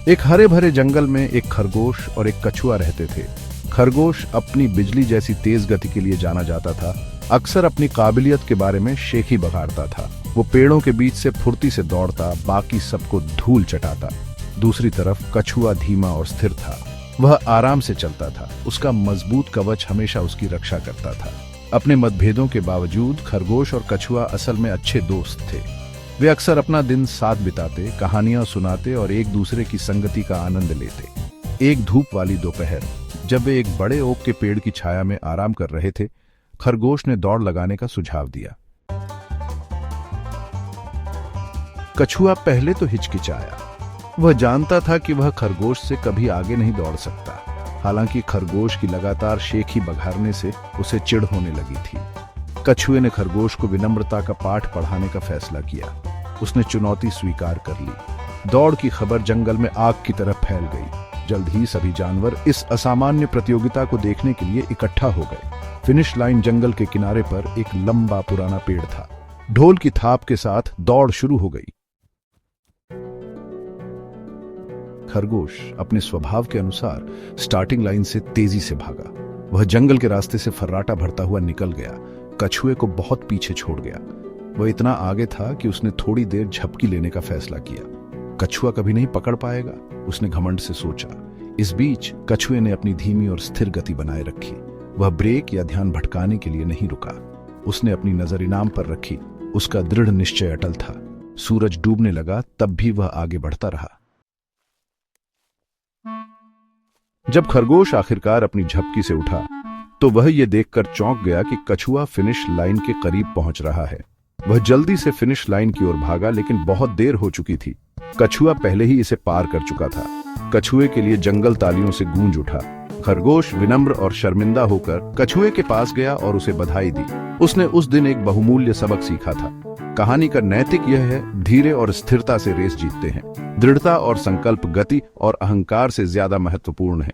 एक हरे भरे जंगल में एक खरगोश और एक कछुआ रहते थे। खरगोश अपनी बिजली जैसी तेज गति के लिए जाना जाता था। अक्सर अपनी काबिलियत के बारे में शेखी बघाड़ता था। वो पेड़ों के बीच से फुर्ती से दौड़ता, बाकी सबको धूल चटाता। दूसरी तरफ कछुआ धीमा और स्थिर था। वह आराम से चलता था। उसका मजबूत कवच हमेशा उसकी रक्षा करता था। अपने मतभेदों के बावजूद खरगोश और कछुआ असल में अच्छे दोस्त थे। वे अक्सर अपना दिन साथ बिताते, कहानियां सुनाते और एक दूसरे की संगति का आनंद लेते। एक धूप वाली दोपहर, जब वे एक बड़े ओक के पेड़ की छाया में आराम कर रहे थे, खरगोश ने दौड़ लगाने का सुझाव दिया। कछुआ पहले तो हिचकिचाया। वह जानता था कि वह खरगोश से कभी आगे नहीं दौड़ सकता। हालांकि खरगोश की लगातार शेखी बघारने से उसे चिढ़ होने लगी थी। कछुए ने खरगोश को विनम्रता का पाठ पढ़ाने का फैसला किया। उसने चुनौती स्वीकार कर ली। दौड़ की खबर जंगल में आग की तरह फैल गई। जल्द ही सभी जानवर इस असामान्य प्रतियोगिता को देखने के लिए इकट्ठा हो गए। फिनिश लाइन जंगल के किनारे पर एक लंबा पुराना पेड़ था। ढोल की थाप के साथ दौड़ शुरू हो गई। खरगोश अपने स्वभाव के अनुसार स्टार्टिंग लाइन से तेजी से भागा। वह जंगल के रास्ते से फर्राटा भरता हुआ निकल गया। कछुए को बहुत पीछे छोड़ गया। वह इतना आगे था कि उसने थोड़ी देर झपकी लेने का फैसला किया। कछुआ कभी नहीं पकड़ पाएगा, उसने घमंड से सोचा। इस बीच कछुए ने अपनी धीमी और स्थिर गति बनाए रखी। वह ब्रेक या ध्यान भटकाने के लिए नहीं रुका। उसने अपनी नजर इनाम पर रखी। उसका दृढ़ निश्चय अटल था। सूरज डूबने लगा, तब भी वह आगे बढ़ता रहा। जब खरगोश आखिरकार अपनी झपकी से उठा, तो वह यह देखकर चौंक गया कि कछुआ फिनिश लाइन के करीब पहुंच रहा है। वह जल्दी से फिनिश लाइन की ओर भागा, लेकिन बहुत देर हो चुकी थी। कछुआ पहले ही इसे पार कर चुका था। कछुए के लिए जंगल तालियों से गूंज उठा। खरगोश विनम्र और शर्मिंदा होकर कछुए के पास गया और उसे बधाई दी। उसने उस दिन एक बहुमूल्य सबक सीखा था। कहानी का नैतिक यह है, धीरे और स्थिरता से रेस जीतते हैं। दृढ़ता और संकल्प गति और अहंकार से ज्यादा महत्वपूर्ण है।